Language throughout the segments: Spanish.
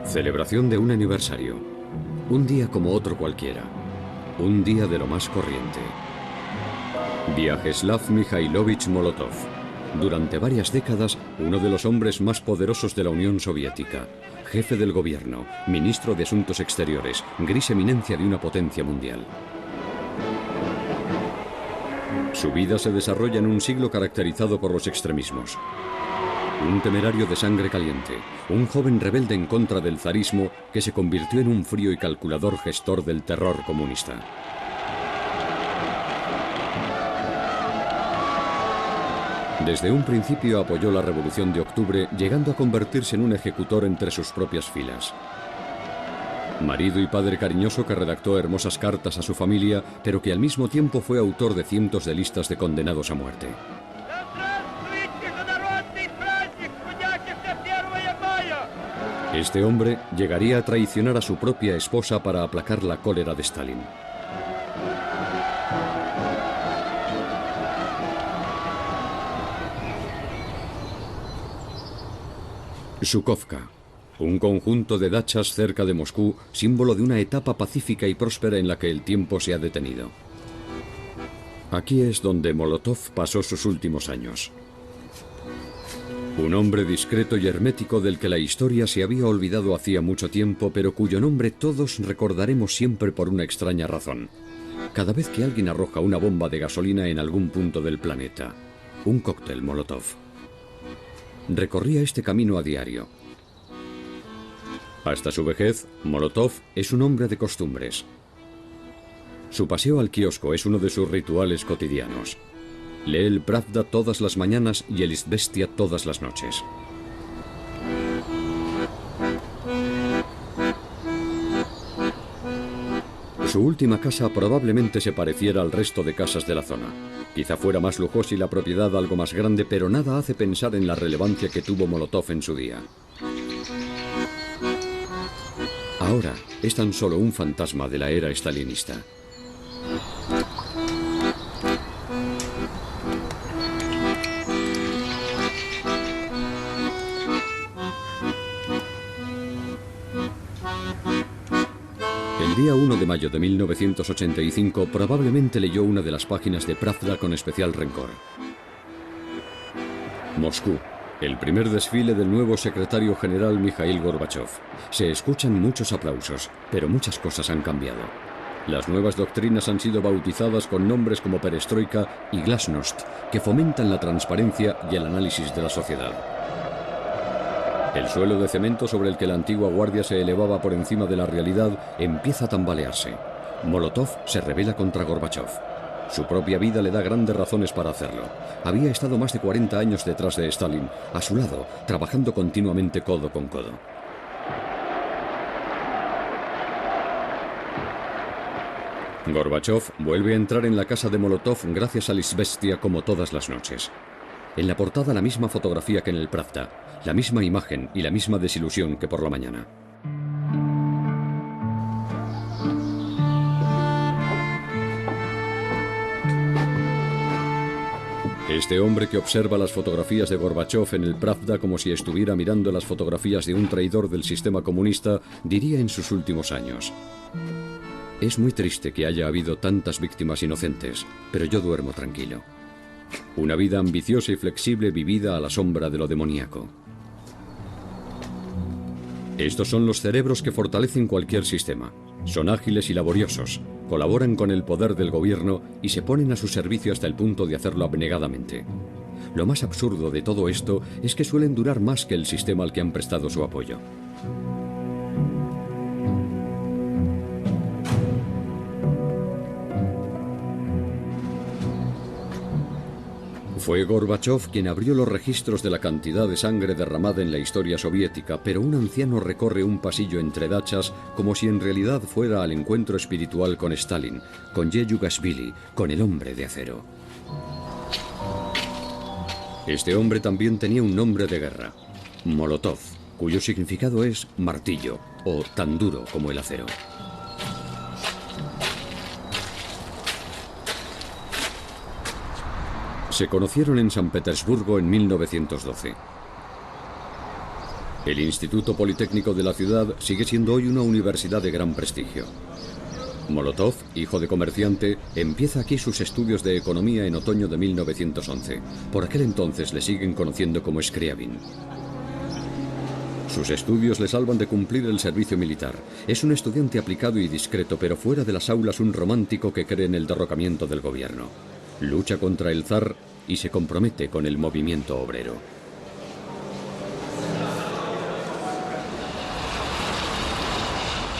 Celebración de un aniversario. Un día como otro cualquiera. Un día de lo más corriente. Vyacheslav Mikhailovich Molotov. Durante varias décadas, uno de los hombres más poderosos de la Unión Soviética. Jefe del gobierno, ministro de Asuntos Exteriores, gris eminencia de una potencia mundial. Su vida se desarrolla en un siglo caracterizado por los extremismos. Un temerario de sangre caliente, un joven rebelde en contra del zarismo que se convirtió en un frío y calculador gestor del terror comunista. Desde un principio apoyó la Revolución de Octubre, llegando a convertirse en un ejecutor entre sus propias filas. Marido y padre cariñoso que redactó hermosas cartas a su familia, pero que al mismo tiempo fue autor de cientos de listas de condenados a muerte. Este hombre llegaría a traicionar a su propia esposa para aplacar la cólera de Stalin. Zhukovka, un conjunto de dachas cerca de Moscú, símbolo de una etapa pacífica y próspera en la que el tiempo se ha detenido. Aquí es donde Molotov pasó sus últimos años. Un hombre discreto y hermético del que la historia se había olvidado hacía mucho tiempo, pero cuyo nombre todos recordaremos siempre por una extraña razón. Cada vez que alguien arroja una bomba de gasolina en algún punto del planeta, un cóctel Molotov. Recorría este camino a diario. Hasta su vejez, Molotov es un hombre de costumbres. Su paseo al kiosco es uno de sus rituales cotidianos. Lee el Pravda todas las mañanas y el Izvestia todas las noches. Su última casa probablemente se pareciera al resto de casas de la zona. Quizá fuera más lujosa y la propiedad algo más grande, pero nada hace pensar en la relevancia que tuvo Molotov en su día. Ahora es tan solo un fantasma de la era stalinista. El día 1 de mayo de 1985 probablemente leyó una de las páginas de Pravda con especial rencor. Moscú, el primer desfile del nuevo secretario general Mikhail Gorbachev. Se escuchan muchos aplausos, pero muchas cosas han cambiado. Las nuevas doctrinas han sido bautizadas con nombres como perestroika y glasnost, que fomentan la transparencia y el análisis de la sociedad. El suelo de cemento sobre el que la antigua guardia se elevaba por encima de la realidad empieza a tambalearse. Molotov se rebela contra Gorbachev. Su propia vida le da grandes razones para hacerlo. Había estado más de 40 años detrás de Stalin, a su lado, trabajando continuamente codo con codo. Gorbachev vuelve a entrar en la casa de Molotov gracias al Izvestia como todas las noches. En la portada la misma fotografía que en el Pravda, la misma imagen y la misma desilusión que por la mañana. Este hombre que observa las fotografías de Gorbachev en el Pravda como si estuviera mirando las fotografías de un traidor del sistema comunista, diría en sus últimos años: es muy triste que haya habido tantas víctimas inocentes, pero yo duermo tranquilo. Una vida ambiciosa y flexible vivida a la sombra de lo demoníaco. Estos son los cerebros que fortalecen cualquier sistema. Son ágiles y laboriosos, colaboran con el poder del gobierno y se ponen a su servicio hasta el punto de hacerlo abnegadamente. Lo más absurdo de todo esto es que suelen durar más que el sistema al que han prestado su apoyo. Fue Gorbachev quien abrió los registros de la cantidad de sangre derramada en la historia soviética, pero un anciano recorre un pasillo entre dachas como si en realidad fuera al encuentro espiritual con Stalin, con Yeyugashvili, con el hombre de acero. Este hombre también tenía un nombre de guerra, Molotov, cuyo significado es martillo o tan duro como el acero. Se conocieron en San Petersburgo en 1912. El Instituto Politécnico de la ciudad sigue siendo hoy una universidad de gran prestigio. Molotov, hijo de comerciante, empieza aquí sus estudios de economía en otoño de 1911. Por aquel entonces le siguen conociendo como Scriabin. Sus estudios le salvan de cumplir el servicio militar. Es un estudiante aplicado y discreto, pero fuera de las aulas un romántico que cree en el derrocamiento del gobierno. Lucha contra el zar y se compromete con el movimiento obrero.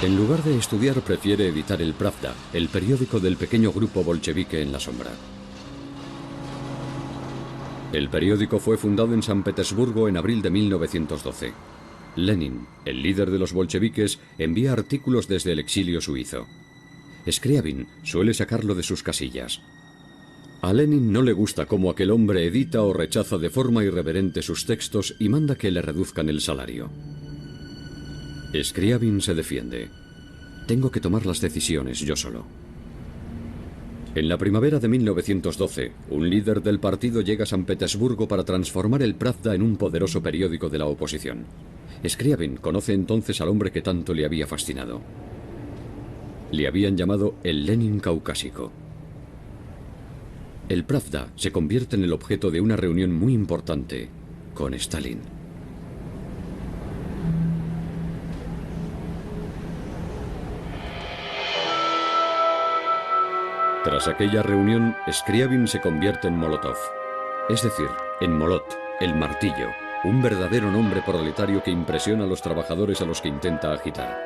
En lugar de estudiar, prefiere editar el Pravda, el periódico del pequeño grupo bolchevique en la sombra. El periódico fue fundado en San Petersburgo en abril de 1912. Lenin, el líder de los bolcheviques, envía artículos desde el exilio suizo. Scriabin suele sacarlo de sus casillas. A Lenin no le gusta cómo aquel hombre edita o rechaza de forma irreverente sus textos y manda que le reduzcan el salario. Scriabin se defiende. Tengo que tomar las decisiones yo solo. En la primavera de 1912, un líder del partido llega a San Petersburgo para transformar el Pravda en un poderoso periódico de la oposición. Scriabin conoce entonces al hombre que tanto le había fascinado. Le habían llamado el Lenin caucásico. El Pravda se convierte en el objeto de una reunión muy importante con Stalin. Tras aquella reunión, Scriabin se convierte en Molotov, es decir, en Molot, el martillo, un verdadero nombre proletario que impresiona a los trabajadores a los que intenta agitar.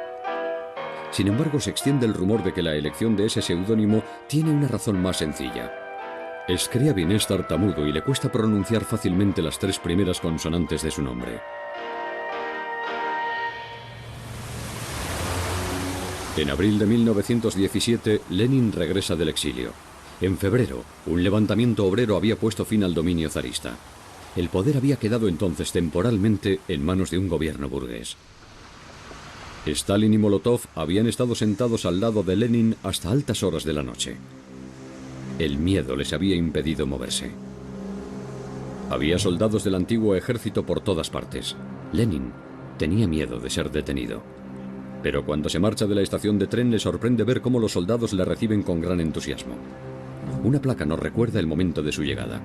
Sin embargo, se extiende el rumor de que la elección de ese seudónimo tiene una razón más sencilla. Scriabin es tartamudo y le cuesta pronunciar fácilmente las 3 primeras consonantes de su nombre. En abril de 1917, Lenin regresa del exilio. En febrero, un levantamiento obrero había puesto fin al dominio zarista. El poder había quedado entonces temporalmente en manos de un gobierno burgués. Stalin y Molotov habían estado sentados al lado de Lenin hasta altas horas de la noche. El miedo les había impedido moverse. Había soldados del antiguo ejército por todas partes. Lenin tenía miedo de ser detenido. Pero cuando se marcha de la estación de tren le sorprende ver cómo los soldados le reciben con gran entusiasmo. Una placa nos recuerda el momento de su llegada.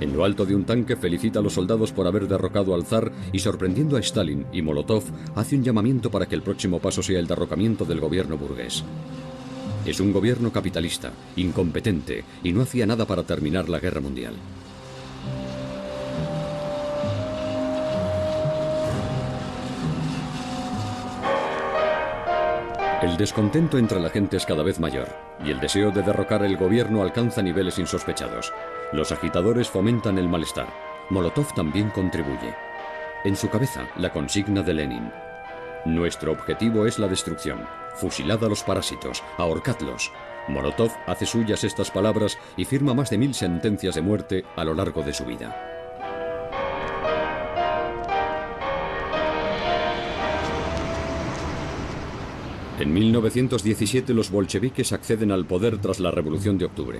En lo alto de un tanque felicita a los soldados por haber derrocado al zar y, sorprendiendo a Stalin y Molotov, hace un llamamiento para que el próximo paso sea el derrocamiento del gobierno burgués. Es un gobierno capitalista, incompetente, y no hacía nada para terminar la guerra mundial. El descontento entre la gente es cada vez mayor, y el deseo de derrocar el gobierno alcanza niveles insospechados. Los agitadores fomentan el malestar. Molotov también contribuye. En su cabeza, la consigna de Lenin: nuestro objetivo es la destrucción. Fusilad a los parásitos, ahorcadlos. Molotov hace suyas estas palabras y firma más de 1000 sentencias de muerte a lo largo de su vida. En 1917 los bolcheviques acceden al poder tras la Revolución de Octubre.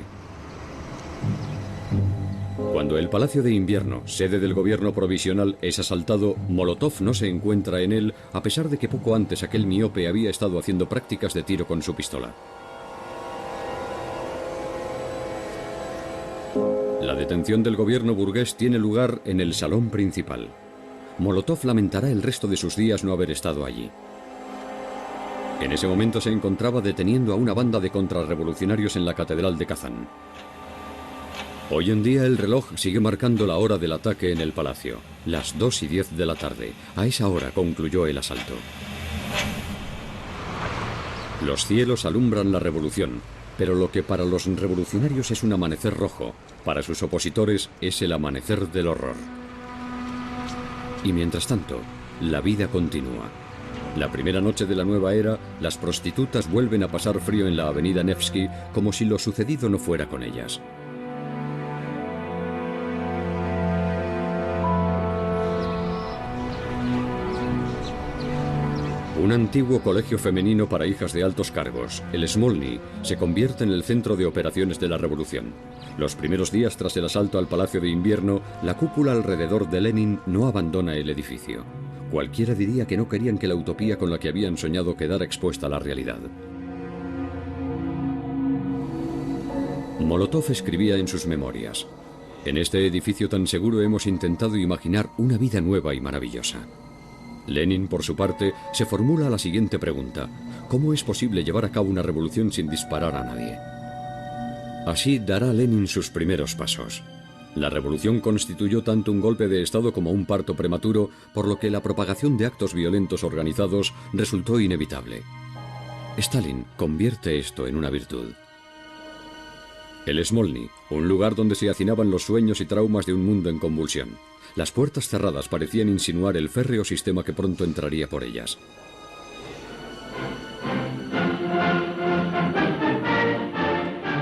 Cuando el Palacio de Invierno, sede del gobierno provisional, es asaltado, Molotov no se encuentra en él, a pesar de que poco antes aquel miope había estado haciendo prácticas de tiro con su pistola. La detención del gobierno burgués tiene lugar en el salón principal. Molotov lamentará el resto de sus días no haber estado allí. En ese momento se encontraba deteniendo a una banda de contrarrevolucionarios en la Catedral de Kazán. Hoy en día el reloj sigue marcando la hora del ataque en el palacio, las 2:10 de la tarde. A esa hora concluyó el asalto. Los cielos alumbran la revolución, pero lo que para los revolucionarios es un amanecer rojo, para sus opositores es el amanecer del horror. Y mientras tanto, la vida continúa. La primera noche de la nueva era, las prostitutas vuelven a pasar frío en la avenida Nevsky como si lo sucedido no fuera con ellas. Un antiguo colegio femenino para hijas de altos cargos, el Smolny, se convierte en el centro de operaciones de la revolución. Los primeros días tras el asalto al Palacio de Invierno, la cúpula alrededor de Lenin no abandona el edificio. Cualquiera diría que no querían que la utopía con la que habían soñado quedara expuesta a la realidad. Molotov escribía en sus memorias: en este edificio tan seguro hemos intentado imaginar una vida nueva y maravillosa. Lenin, por su parte, se formula la siguiente pregunta: ¿cómo es posible llevar a cabo una revolución sin disparar a nadie? Así dará Lenin sus primeros pasos. La revolución constituyó tanto un golpe de Estado como un parto prematuro, por lo que la propagación de actos violentos organizados resultó inevitable. Stalin convierte esto en una virtud. El Smolny, un lugar donde se hacinaban los sueños y traumas de un mundo en convulsión. Las puertas cerradas parecían insinuar el férreo sistema que pronto entraría por ellas.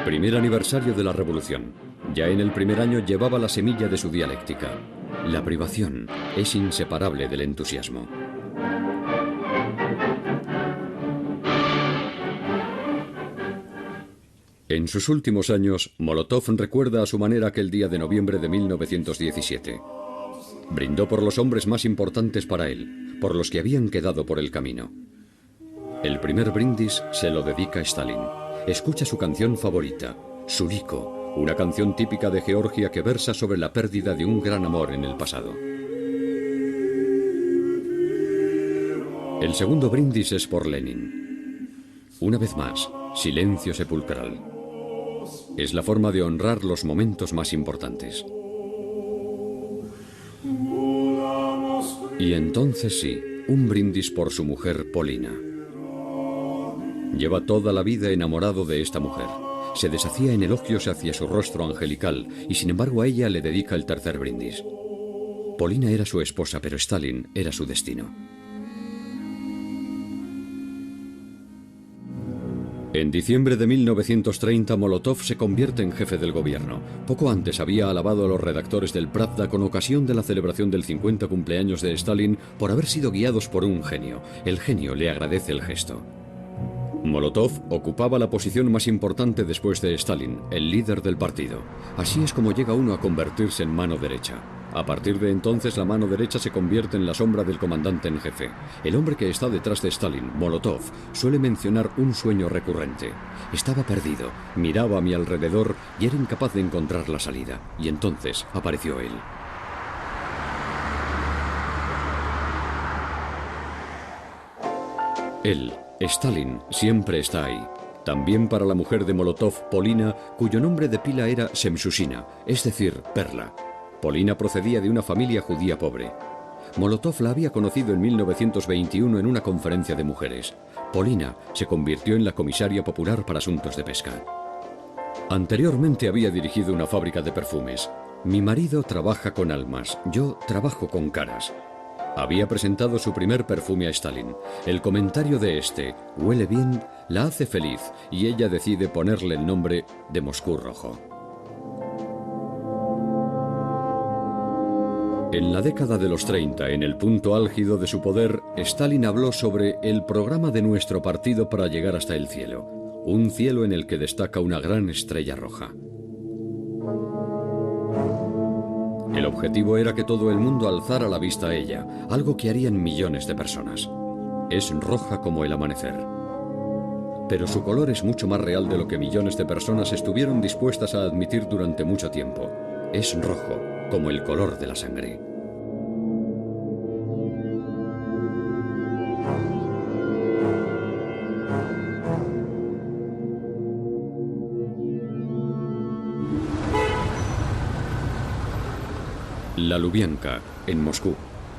Primer aniversario de la revolución. Ya en el primer año llevaba la semilla de su dialéctica. La privación es inseparable del entusiasmo. En sus últimos años, Molotov recuerda a su manera aquel día de noviembre de 1917. Brindó por los hombres más importantes para él, por los que habían quedado por el camino. El primer brindis se lo dedica a Stalin. Escucha su canción favorita, Suriko, una canción típica de Georgia que versa sobre la pérdida de un gran amor en el pasado. El segundo brindis es por Lenin. Una vez más, silencio sepulcral. Es la forma de honrar los momentos más importantes. Y entonces sí, un brindis por su mujer Polina. Lleva toda la vida enamorado de esta mujer. Se deshacía en elogios hacia su rostro angelical y sin embargo a ella le dedica el tercer brindis. Polina era su esposa, pero Stalin era su destino. En diciembre de 1930, Molotov se convierte en jefe del gobierno. Poco antes había alabado a los redactores del Pravda con ocasión de la celebración del 50 cumpleaños de Stalin por haber sido guiados por un genio. El genio le agradece el gesto. Molotov ocupaba la posición más importante después de Stalin, el líder del partido. Así es como llega uno a convertirse en mano derecha. A partir de entonces, la mano derecha se convierte en la sombra del comandante en jefe. El hombre que está detrás de Stalin, Molotov, suele mencionar un sueño recurrente. Estaba perdido, miraba a mi alrededor y era incapaz de encontrar la salida. Y entonces apareció él. Él, Stalin, siempre está ahí. También para la mujer de Molotov, Polina, cuyo nombre de pila era Semsushina, es decir, Perla. Polina procedía de una familia judía pobre. Molotov la había conocido en 1921 en una conferencia de mujeres. Polina se convirtió en la comisaria popular para asuntos de pesca. Anteriormente había dirigido una fábrica de perfumes. Mi marido trabaja con almas, yo trabajo con caras. Había presentado su primer perfume a Stalin. El comentario de este, huele bien, la hace feliz y ella decide ponerle el nombre de Moscú Rojo. En la década de los 30, en el punto álgido de su poder, Stalin habló sobre el programa de nuestro partido para llegar hasta el cielo. Un cielo en el que destaca una gran estrella roja. El objetivo era que todo el mundo alzara la vista a ella, algo que harían millones de personas. Es roja como el amanecer. Pero su color es mucho más real de lo que millones de personas estuvieron dispuestas a admitir durante mucho tiempo. Es rojo, como el color de la sangre. La Lubianka, en Moscú,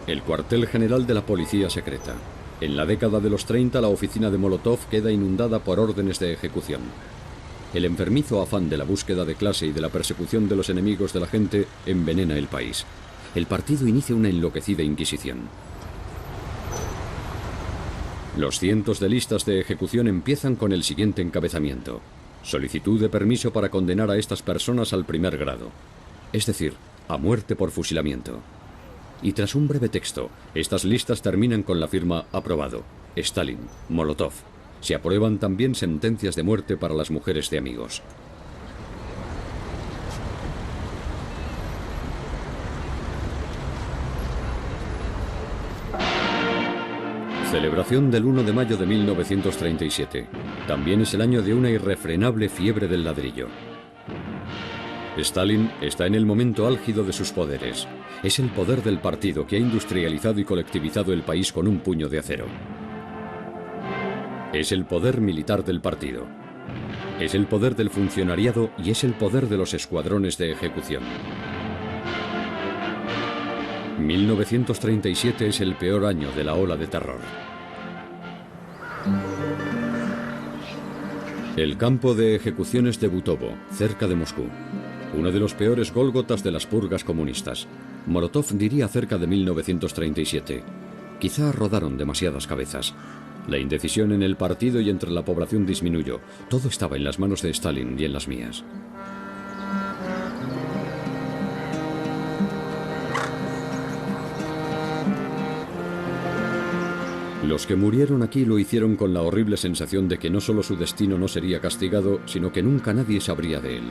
el cuartel general de la policía secreta. En la década de los 30, la oficina de Molotov queda inundada por órdenes de ejecución. El enfermizo afán de la búsqueda de clase y de la persecución de los enemigos de la gente envenena el país. El partido inicia una enloquecida inquisición. Los cientos de listas de ejecución empiezan con el siguiente encabezamiento: solicitud de permiso para condenar a estas personas al primer grado, es decir, a muerte por fusilamiento. Y tras un breve texto, estas listas terminan con la firma aprobado, Stalin, Molotov. Se aprueban también sentencias de muerte para las mujeres de amigos. Celebración del 1 de mayo de 1937. También es el año de una irrefrenable fiebre del ladrillo. Stalin está en el momento álgido de sus poderes. Es el poder del partido que ha industrializado y colectivizado el país con un puño de acero. Es el poder militar del partido. Es el poder del funcionariado y es el poder de los escuadrones de ejecución. 1937 es el peor año de la ola de terror. El campo de ejecuciones de Butovo, cerca de Moscú. Uno de los peores gólgotas de las purgas comunistas. Molotov diría cerca de 1937. Quizá rodaron demasiadas cabezas. La indecisión en el partido y entre la población disminuyó. Todo estaba en las manos de Stalin y en las mías. Los que murieron aquí lo hicieron con la horrible sensación de que no solo su destino no sería castigado, sino que nunca nadie sabría de él.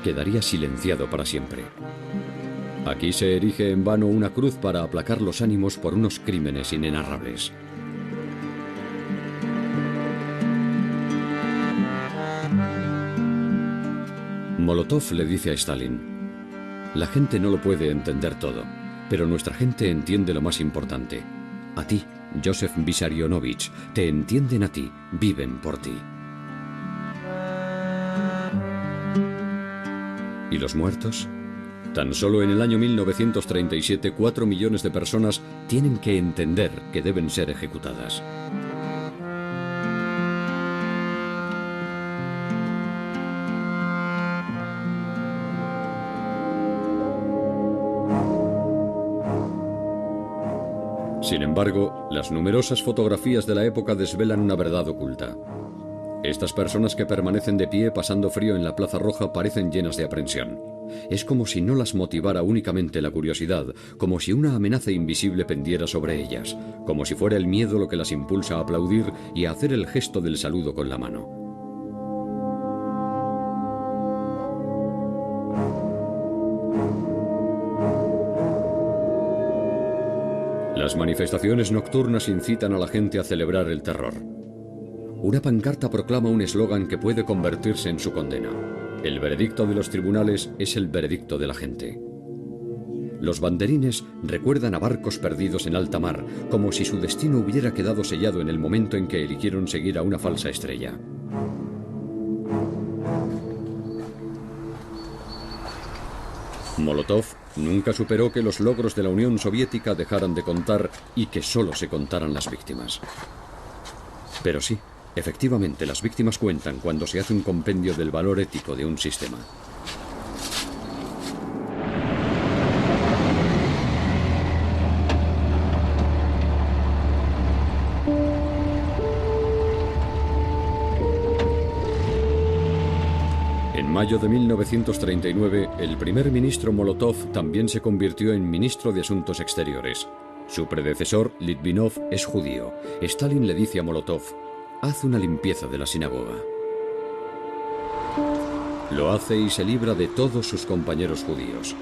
Quedaría silenciado para siempre. Aquí se erige en vano una cruz para aplacar los ánimos por unos crímenes inenarrables. Molotov le dice a Stalin: la gente no lo puede entender todo, pero nuestra gente entiende lo más importante. A ti, Joseph Vissarionovich, te entienden a ti, viven por ti. ¿Y los muertos? Tan solo en el año 1937, 4 millones de personas tienen que entender que deben ser ejecutadas. Sin embargo, las numerosas fotografías de la época desvelan una verdad oculta. Estas personas que permanecen de pie pasando frío en la Plaza Roja parecen llenas de aprensión. Es como si no las motivara únicamente la curiosidad, como si una amenaza invisible pendiera sobre ellas, como si fuera el miedo lo que las impulsa a aplaudir y a hacer el gesto del saludo con la mano. Las manifestaciones nocturnas incitan a la gente a celebrar el terror. Una pancarta proclama un eslogan que puede convertirse en su condena. El veredicto de los tribunales es el veredicto de la gente. Los banderines recuerdan a barcos perdidos en alta mar, como si su destino hubiera quedado sellado en el momento en que eligieron seguir a una falsa estrella. Molotov nunca superó que los logros de la Unión Soviética dejaran de contar y que solo se contaran las víctimas. Pero sí, efectivamente las víctimas cuentan cuando se hace un compendio del valor ético de un sistema. En mayo de 1939, el primer ministro Molotov también se convirtió en ministro de Asuntos Exteriores. Su predecesor, Litvinov, es judío. Stalin le dice a Molotov: haz una limpieza de la sinagoga. Lo hace y se libra de todos sus compañeros judíos.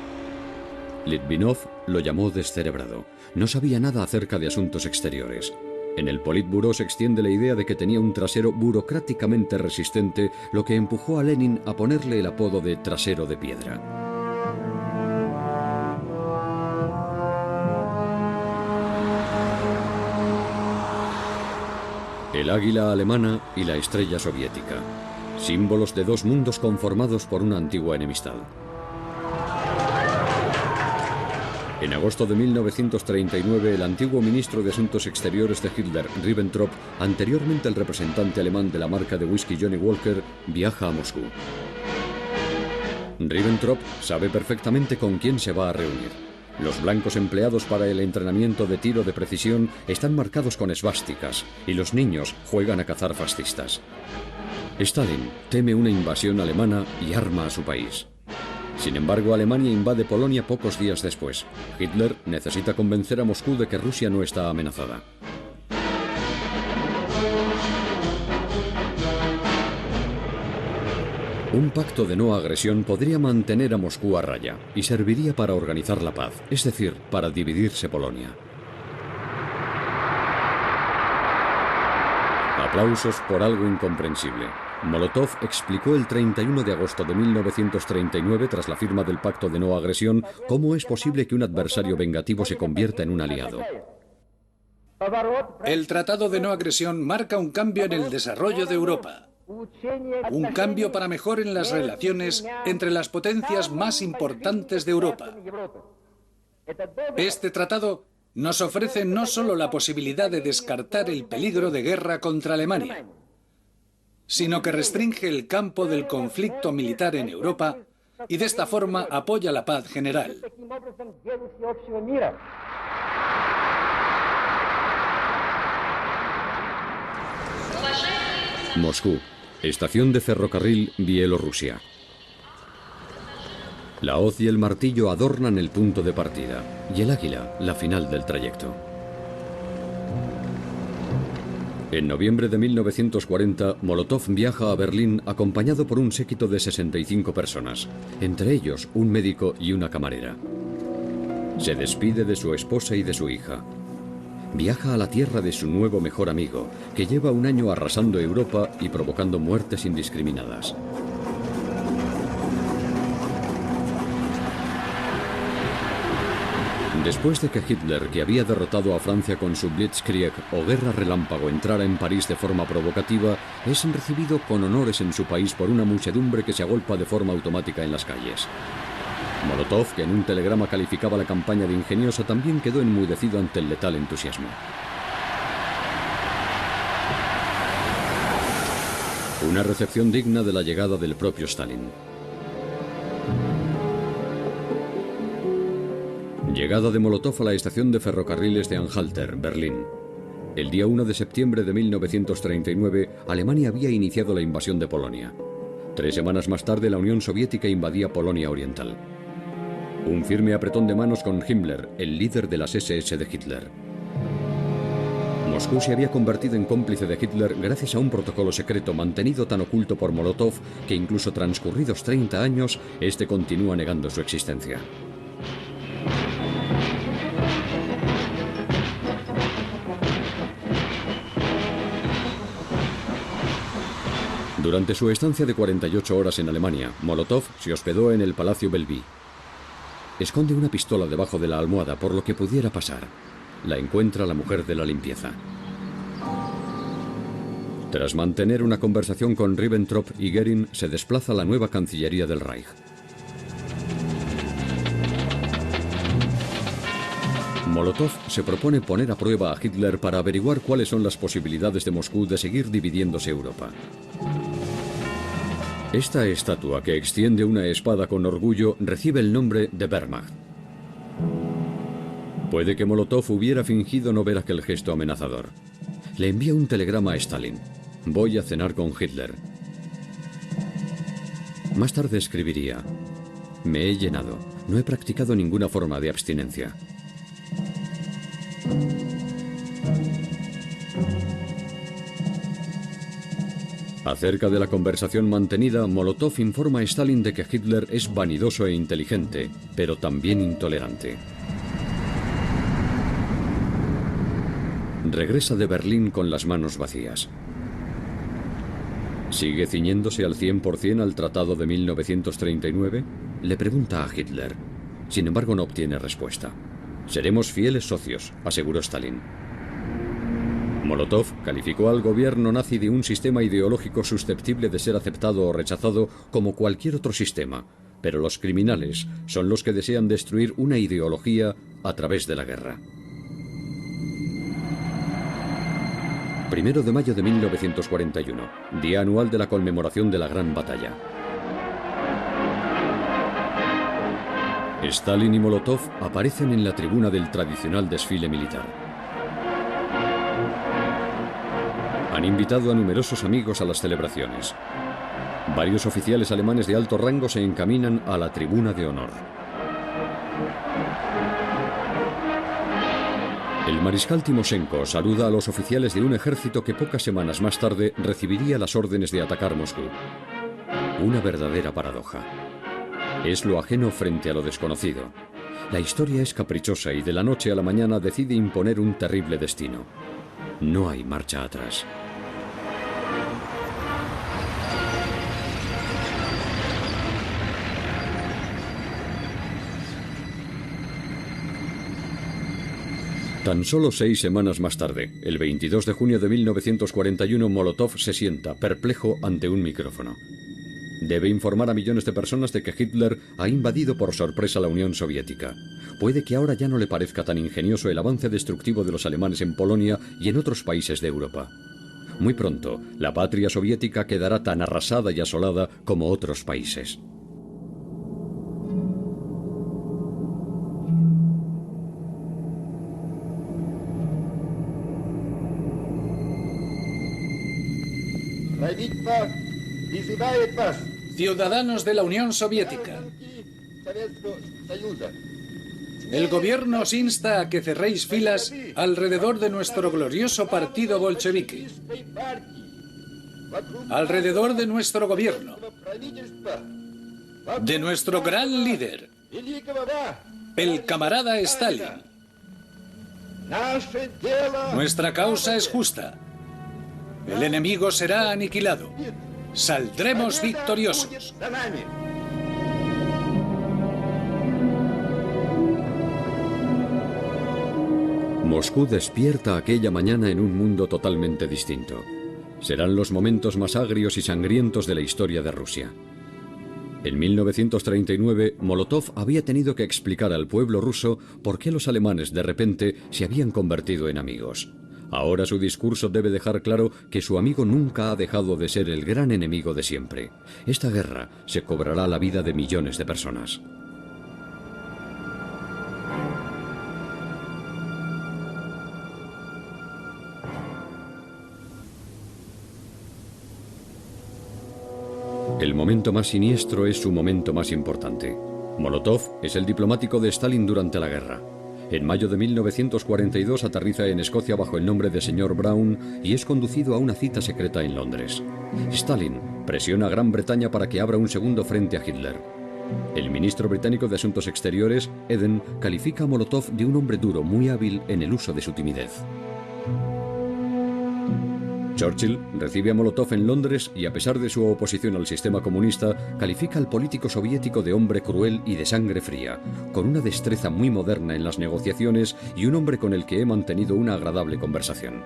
Litvinov lo llamó descerebrado. No sabía nada acerca de asuntos exteriores. En el Politburó se extiende la idea de que tenía un trasero burocráticamente resistente, lo que empujó a Lenin a ponerle el apodo de trasero de piedra. El águila alemana y la estrella soviética, símbolos de dos mundos conformados por una antigua enemistad. En agosto de 1939, el antiguo ministro de Asuntos Exteriores de Hitler, Ribbentrop, anteriormente el representante alemán de la marca de whisky Johnny Walker, viaja a Moscú. Ribbentrop sabe perfectamente con quién se va a reunir. Los blancos empleados para el entrenamiento de tiro de precisión están marcados con esvásticas y los niños juegan a cazar fascistas. Stalin teme una invasión alemana y arma a su país. Sin embargo, Alemania invade Polonia pocos días después. Hitler necesita convencer a Moscú de que Rusia no está amenazada. Un pacto de no agresión podría mantener a Moscú a raya y serviría para organizar la paz, es decir, para dividirse Polonia. Aplausos por algo incomprensible. Molotov explicó el 31 de agosto de 1939, tras la firma del Pacto de No Agresión, cómo es posible que un adversario vengativo se convierta en un aliado. El Tratado de No Agresión marca un cambio en el desarrollo de Europa. Un cambio para mejor en las relaciones entre las potencias más importantes de Europa. Este tratado nos ofrece no solo la posibilidad de descartar el peligro de guerra contra Alemania, sino que restringe el campo del conflicto militar en Europa y de esta forma apoya la paz general. Moscú, estación de ferrocarril Bielorrusia. La hoz y el martillo adornan el punto de partida, y el águila, la final del trayecto. En noviembre de 1940, Molotov viaja a Berlín acompañado por un séquito de 65 personas, entre ellos un médico y una camarera. Se despide de su esposa y de su hija. Viaja a la tierra de su nuevo mejor amigo, que lleva un año arrasando Europa y provocando muertes indiscriminadas. Después de que Hitler, que había derrotado a Francia con su Blitzkrieg o guerra relámpago, entrara en París de forma provocativa, es recibido con honores en su país por una muchedumbre que se agolpa de forma automática en las calles. Molotov, que en un telegrama calificaba la campaña de ingeniosa, también quedó enmudecido ante el letal entusiasmo. Una recepción digna de la llegada del propio Stalin. Llegada de Molotov a la estación de ferrocarriles de Anhalter, Berlín. El día 1 de septiembre de 1939, Alemania había iniciado la invasión de Polonia. 3 semanas más tarde, la Unión Soviética invadía Polonia Oriental. Un firme apretón de manos con Himmler, el líder de las SS de Hitler. Moscú se había convertido en cómplice de Hitler gracias a un protocolo secreto mantenido tan oculto por Molotov que incluso transcurridos 30 años, este continúa negando su existencia. Durante su estancia de 48 horas en Alemania, Molotov se hospedó en el Palacio Bellevue. Esconde una pistola debajo de la almohada por lo que pudiera pasar. La encuentra la mujer de la limpieza. Tras mantener una conversación con Ribbentrop y Goering, se desplaza a la nueva Cancillería del Reich. Molotov se propone poner a prueba a Hitler para averiguar cuáles son las posibilidades de Moscú de seguir dividiéndose Europa. Esta estatua, que extiende una espada con orgullo, recibe el nombre de Wehrmacht. Puede que Molotov hubiera fingido no ver aquel gesto amenazador. Le envía un telegrama a Stalin. Voy a cenar con Hitler. Más tarde escribiría: me he llenado. No he practicado ninguna forma de abstinencia. Acerca de la conversación mantenida, Molotov informa a Stalin de que Hitler es vanidoso e inteligente, pero también intolerante. Regresa de Berlín con las manos vacías. ¿Sigue ciñéndose al 100% al Tratado de 1939? Le pregunta a Hitler. Sin embargo, no obtiene respuesta. Seremos fieles socios, aseguró Stalin. Molotov calificó al gobierno nazi de un sistema ideológico susceptible de ser aceptado o rechazado como cualquier otro sistema, pero los criminales son los que desean destruir una ideología a través de la guerra. 1 de mayo de 1941, día anual de la conmemoración de la Gran Batalla. Stalin y Molotov aparecen en la tribuna del tradicional desfile militar. Han invitado a numerosos amigos a las celebraciones. Varios oficiales alemanes de alto rango se encaminan a la tribuna de honor. El mariscal Timoshenko saluda a los oficiales de un ejército que pocas semanas más tarde recibiría las órdenes de atacar Moscú. Una verdadera paradoja. Es lo ajeno frente a lo desconocido. La historia es caprichosa y de la noche a la mañana decide imponer un terrible destino. No hay marcha atrás. Tan solo 6 semanas más tarde, el 22 de junio de 1941, Molotov se sienta, perplejo, ante un micrófono. Debe informar a millones de personas de que Hitler ha invadido por sorpresa la Unión Soviética. Puede que ahora ya no le parezca tan ingenioso el avance destructivo de los alemanes en Polonia y en otros países de Europa. Muy pronto, la patria soviética quedará tan arrasada y asolada como otros países. Ciudadanos de la Unión Soviética, el gobierno os insta a que cerréis filas alrededor de nuestro glorioso partido bolchevique, alrededor de nuestro gobierno, de nuestro gran líder, el camarada Stalin. Nuestra causa es justa. El enemigo será aniquilado. Saldremos victoriosos. Moscú despierta aquella mañana en un mundo totalmente distinto. Serán los momentos más agrios y sangrientos de la historia de Rusia. En 1939, Molotov había tenido que explicar al pueblo ruso por qué los alemanes de repente se habían convertido en amigos. Ahora su discurso debe dejar claro que su amigo nunca ha dejado de ser el gran enemigo de siempre. Esta guerra se cobrará la vida de millones de personas. El momento más siniestro es su momento más importante. Molotov es el diplomático de Stalin durante la guerra. En mayo de 1942 aterriza en Escocia bajo el nombre de Sr. Brown y es conducido a una cita secreta en Londres. Stalin presiona a Gran Bretaña para que abra un segundo frente a Hitler. El ministro británico de Asuntos Exteriores, Eden, califica a Molotov de un hombre duro muy hábil en el uso de su timidez. Churchill recibe a Molotov en Londres y, a pesar de su oposición al sistema comunista, califica al político soviético de hombre cruel y de sangre fría, con una destreza muy moderna en las negociaciones y un hombre con el que he mantenido una agradable conversación.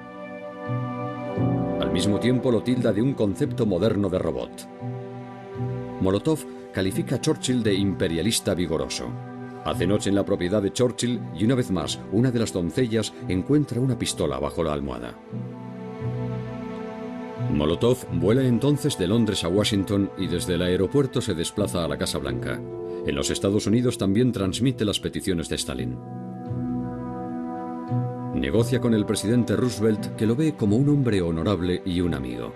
Al mismo tiempo lo tilda de un concepto moderno de robot. Molotov califica a Churchill de imperialista vigoroso. Hace noche en la propiedad de Churchill y, una vez más, una de las doncellas encuentra una pistola bajo la almohada. Molotov vuela entonces de Londres a Washington y desde el aeropuerto se desplaza a la Casa Blanca. En los Estados Unidos también transmite las peticiones de Stalin. Negocia con el presidente Roosevelt, que lo ve como un hombre honorable y un amigo.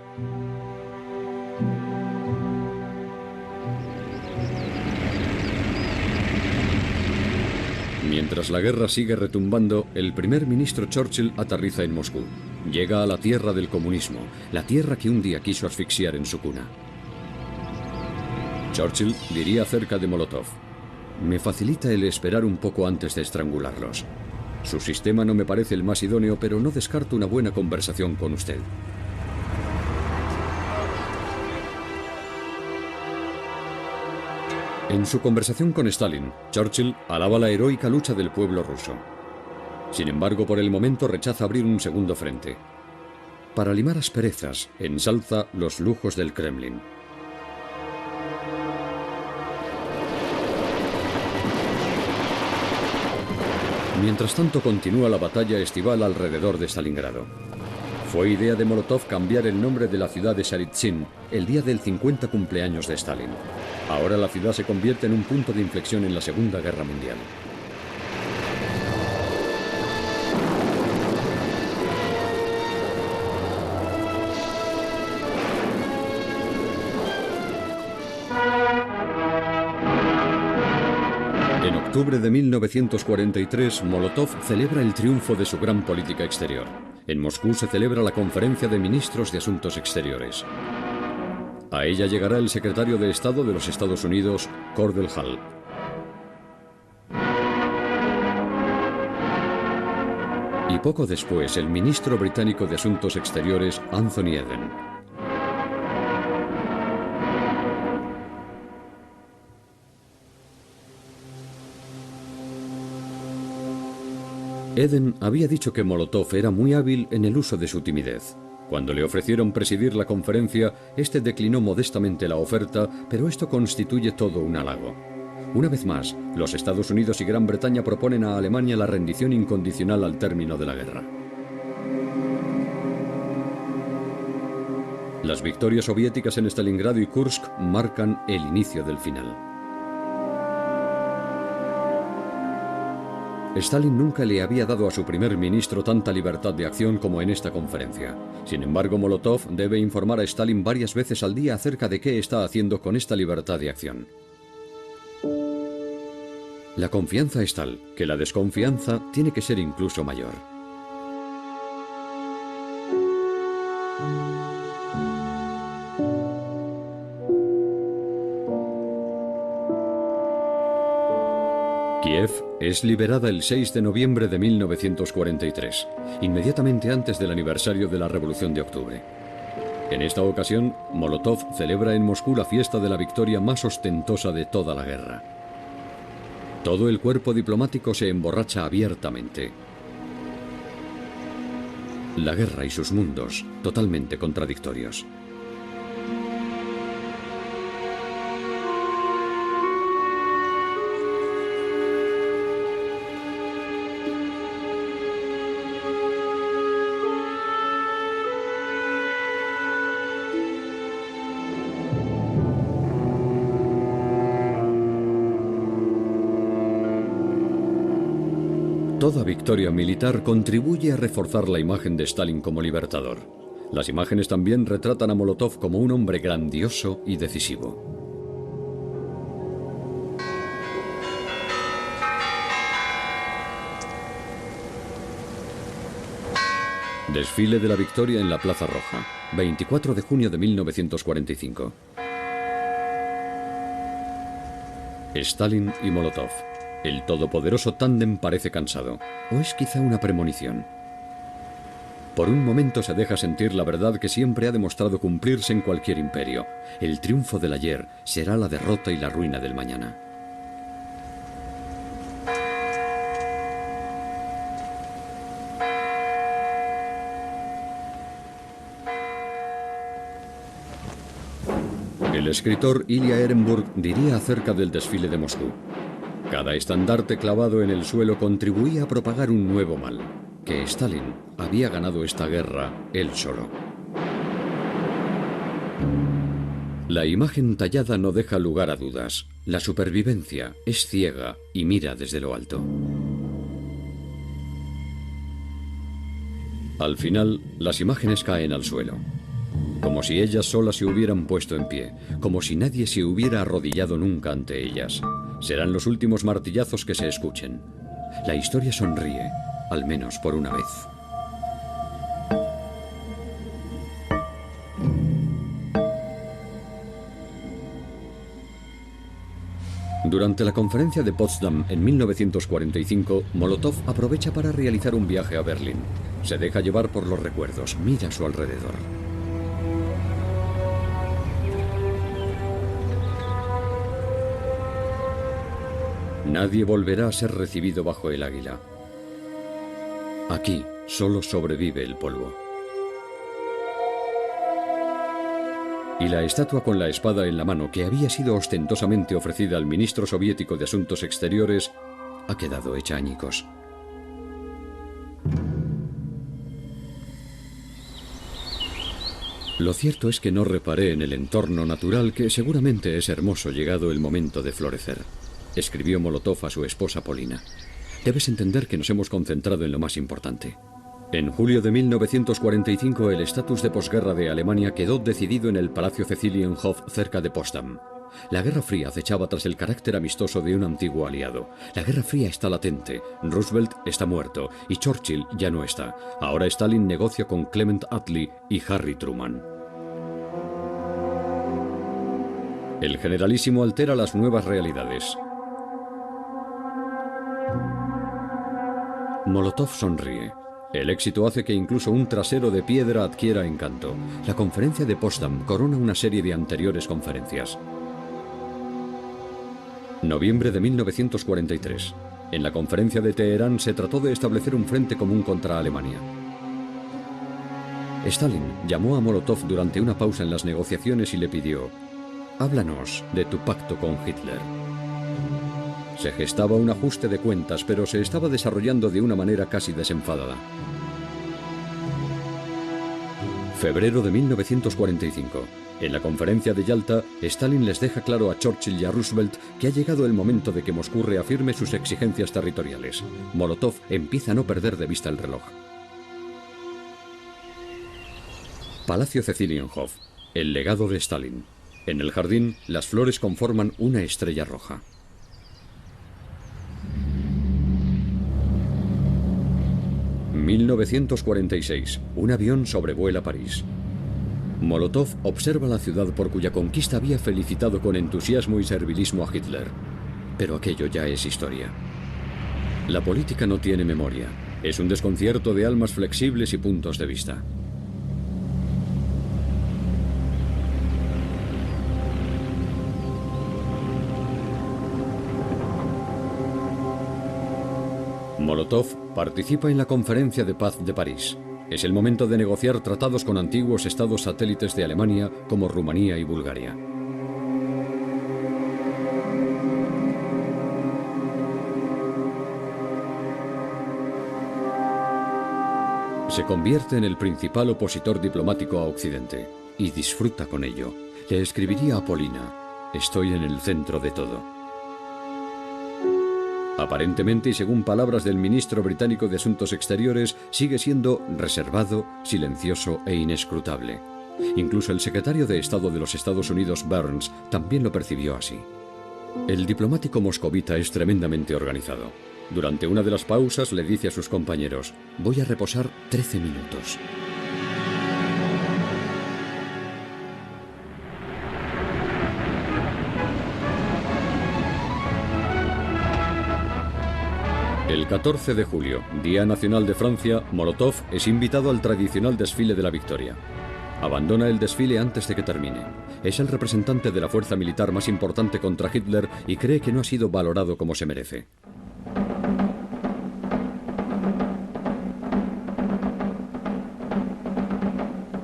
Mientras la guerra sigue retumbando, el primer ministro Churchill aterriza en Moscú. Llega a la tierra del comunismo, la tierra que un día quiso asfixiar en su cuna. Churchill diría acerca de Molotov: me facilita el esperar un poco antes de estrangularlos. Su sistema no me parece el más idóneo, pero no descarto una buena conversación con usted. En su conversación con Stalin, Churchill alaba la heroica lucha del pueblo ruso. Sin embargo, por el momento rechaza abrir un segundo frente. Para limar asperezas, ensalza los lujos del Kremlin. Mientras tanto, continúa la batalla estival alrededor de Stalingrado. Fue idea de Molotov cambiar el nombre de la ciudad de Tsaritsyn el día del 50 cumpleaños de Stalin. Ahora la ciudad se convierte en un punto de inflexión en la Segunda Guerra Mundial. En octubre de 1943, Molotov celebra el triunfo de su gran política exterior. En Moscú se celebra la Conferencia de Ministros de Asuntos Exteriores. A ella llegará el secretario de Estado de los Estados Unidos, Cordell Hull. Y poco después, el ministro británico de Asuntos Exteriores, Anthony Eden. Eden había dicho que Molotov era muy hábil en el uso de su timidez. Cuando le ofrecieron presidir la conferencia, este declinó modestamente la oferta, pero esto constituye todo un halago. Una vez más, los Estados Unidos y Gran Bretaña proponen a Alemania la rendición incondicional al término de la guerra. Las victorias soviéticas en Stalingrado y Kursk marcan el inicio del final. Stalin nunca le había dado a su primer ministro tanta libertad de acción como en esta conferencia. Sin embargo, Molotov debe informar a Stalin varias veces al día acerca de qué está haciendo con esta libertad de acción. La confianza es tal que la desconfianza tiene que ser incluso mayor. Kiev es liberada el 6 de noviembre de 1943, inmediatamente antes del aniversario de la Revolución de Octubre. En esta ocasión, Molotov celebra en Moscú la fiesta de la victoria más ostentosa de toda la guerra. Todo el cuerpo diplomático se emborracha abiertamente. La guerra y sus mundos, totalmente contradictorios. Toda victoria militar contribuye a reforzar la imagen de Stalin como libertador. Las imágenes también retratan a Molotov como un hombre grandioso y decisivo. Desfile de la victoria en la Plaza Roja, 24 de junio de 1945. Stalin y Molotov. El todopoderoso tándem parece cansado, o es quizá una premonición. Por un momento se deja sentir la verdad que siempre ha demostrado cumplirse en cualquier imperio. El triunfo del ayer será la derrota y la ruina del mañana. El escritor Ilya Ehrenburg diría acerca del desfile de Moscú: cada estandarte clavado en el suelo contribuía a propagar un nuevo mal, que Stalin había ganado esta guerra él solo. La imagen tallada no deja lugar a dudas. La supervivencia es ciega y mira desde lo alto. Al final, las imágenes caen al suelo, como si ellas solas se hubieran puesto en pie, como si nadie se hubiera arrodillado nunca ante ellas. Serán los últimos martillazos que se escuchen. La historia sonríe, al menos por una vez. Durante la conferencia de Potsdam en 1945, Molotov aprovecha para realizar un viaje a Berlín. Se deja llevar por los recuerdos, mira a su alrededor. Nadie volverá a ser recibido bajo el águila. Aquí solo sobrevive el polvo. Y la estatua con la espada en la mano, que había sido ostentosamente ofrecida al ministro soviético de Asuntos Exteriores, ha quedado hecha añicos. Lo cierto es que no reparé en el entorno natural, que seguramente es hermoso llegado el momento de florecer. Escribió Molotov a su esposa Polina. Debes entender que nos hemos concentrado en lo más importante. En julio de 1945 el estatus de posguerra de Alemania quedó decidido en el Palacio Cecilienhof cerca de Potsdam. La Guerra Fría acechaba tras el carácter amistoso de un antiguo aliado. La Guerra Fría está latente. Roosevelt está muerto y Churchill ya no está. Ahora Stalin negocia con Clement Attlee y Harry Truman. El generalísimo altera las nuevas realidades. Molotov sonríe. El éxito hace que incluso un trasero de piedra adquiera encanto. La conferencia de Potsdam corona una serie de anteriores conferencias. Noviembre de 1943. En la conferencia de Teherán se trató de establecer un frente común contra Alemania. Stalin llamó a Molotov durante una pausa en las negociaciones y le pidió: «Háblanos de tu pacto con Hitler». Se gestaba un ajuste de cuentas, pero se estaba desarrollando de una manera casi desenfadada. Febrero de 1945. En la conferencia de Yalta, Stalin les deja claro a Churchill y a Roosevelt que ha llegado el momento de que Moscú reafirme sus exigencias territoriales. Molotov empieza a no perder de vista el reloj. Palacio Cecilienhof. El legado de Stalin. En el jardín, las flores conforman una estrella roja. «1946. Un avión sobrevuela París. Molotov observa la ciudad por cuya conquista había felicitado con entusiasmo y servilismo a Hitler. Pero aquello ya es historia. La política no tiene memoria. Es un desconcierto de almas flexibles y puntos de vista. Molotov participa en la Conferencia de Paz de París. Es el momento de negociar tratados con antiguos estados satélites de Alemania como Rumanía y Bulgaria. Se convierte en el principal opositor diplomático a Occidente y disfruta con ello. Le escribiría a Polina: «Estoy en el centro de todo». Aparentemente, y según palabras del ministro británico de Asuntos Exteriores, sigue siendo reservado, silencioso e inescrutable. Incluso el secretario de Estado de los Estados Unidos, Burns, también lo percibió así. El diplomático moscovita es tremendamente organizado. Durante una de las pausas le dice a sus compañeros: «Voy a reposar 13 minutos». El 14 de julio, Día Nacional de Francia, Molotov es invitado al tradicional desfile de la Victoria. Abandona el desfile antes de que termine. Es el representante de la fuerza militar más importante contra Hitler y cree que no ha sido valorado como se merece.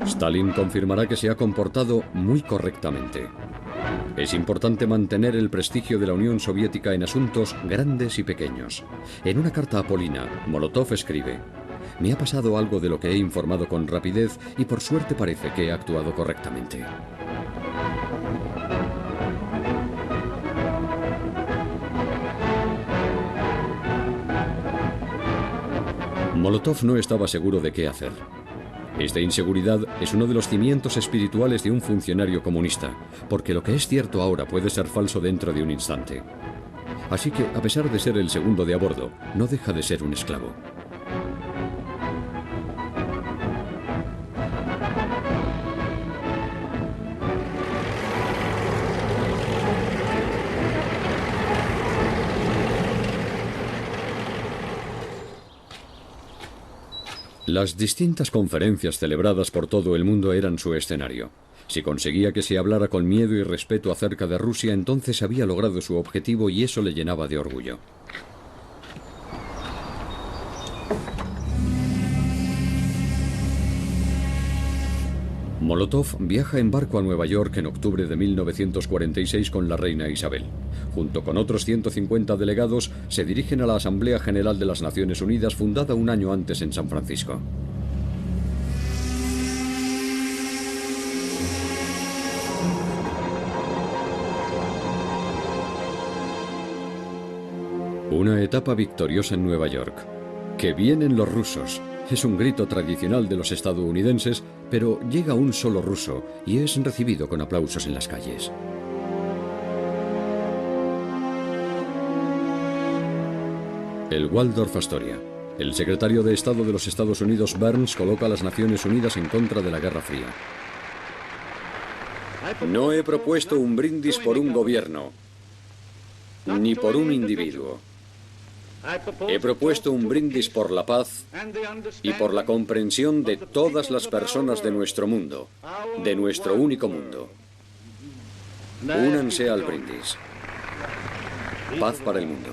Stalin confirmará que se ha comportado muy correctamente. Es importante mantener el prestigio de la Unión Soviética en asuntos grandes y pequeños. En una carta a Polina, Molotov escribe: «Me ha pasado algo de lo que he informado con rapidez y por suerte parece que he actuado correctamente». Molotov no estaba seguro de qué hacer. Esta inseguridad es uno de los cimientos espirituales de un funcionario comunista, porque lo que es cierto ahora puede ser falso dentro de un instante. Así que, a pesar de ser el segundo de a bordo, no deja de ser un esclavo. Las distintas conferencias celebradas por todo el mundo eran su escenario. Si conseguía que se hablara con miedo y respeto acerca de Rusia, entonces había logrado su objetivo y eso le llenaba de orgullo. Molotov viaja en barco a Nueva York en octubre de 1946 con la reina Isabel. Junto con otros 150 delegados, se dirigen a la Asamblea General de las Naciones Unidas, fundada un año antes en San Francisco. Una etapa victoriosa en Nueva York. ¡Que vienen los rusos! Es un grito tradicional de los estadounidenses, pero llega un solo ruso y es recibido con aplausos en las calles. El Waldorf Astoria. El secretario de Estado de los Estados Unidos, Burns, coloca a las Naciones Unidas en contra de la Guerra Fría. No he propuesto un brindis por un gobierno, ni por un individuo. He propuesto un brindis por la paz y por la comprensión de todas las personas de nuestro mundo, de nuestro único mundo. Únanse al brindis. Paz para el mundo.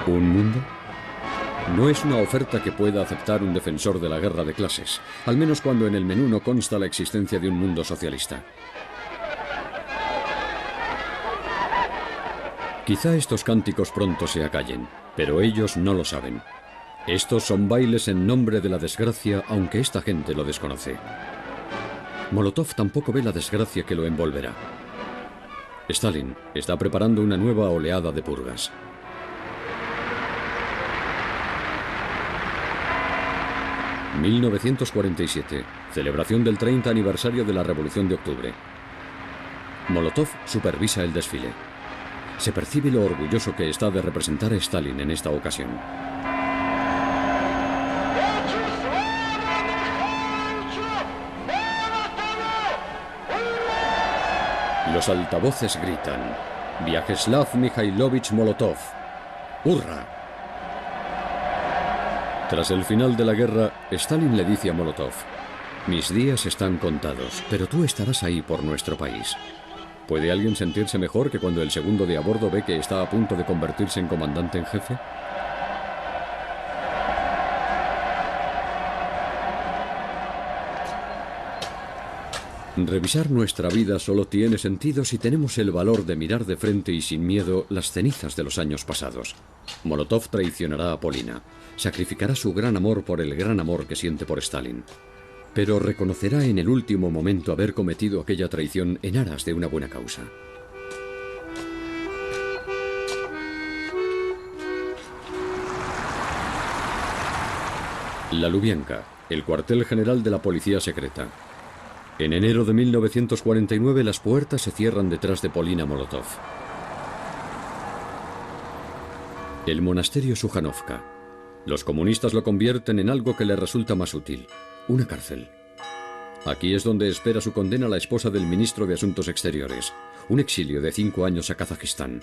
¿Un mundo? No es una oferta que pueda aceptar un defensor de la guerra de clases, al menos cuando en el menú no consta la existencia de un mundo socialista. Quizá estos cánticos pronto se acallen, pero ellos no lo saben. Estos son bailes en nombre de la desgracia, aunque esta gente lo desconoce. Molotov tampoco ve la desgracia que lo envolverá. Stalin está preparando una nueva oleada de purgas. ...1947... celebración del 30 aniversario de la Revolución de Octubre. Molotov supervisa el desfile. Se percibe lo orgulloso que está de representar a Stalin en esta ocasión. Los altavoces gritan: Vyacheslav Mikhailovich Molotov. ¡Hurra! Tras el final de la guerra, Stalin le dice a Molotov: mis días están contados, pero tú estarás ahí por nuestro país. ¿Puede alguien sentirse mejor que cuando el segundo de a bordo ve que está a punto de convertirse en comandante en jefe? Revisar nuestra vida solo tiene sentido si tenemos el valor de mirar de frente y sin miedo las cenizas de los años pasados. Molotov traicionará a Polina, sacrificará su gran amor por el gran amor que siente por Stalin, pero reconocerá en el último momento haber cometido aquella traición en aras de una buena causa. La Lubyanka, el cuartel general de la policía secreta. En enero de 1949 las puertas se cierran detrás de Polina Molotov. El monasterio Sujanovka. Los comunistas lo convierten en algo que les resulta más útil: una cárcel. Aquí es donde espera su condena la esposa del ministro de Asuntos Exteriores, un exilio de 5 años a Kazajistán.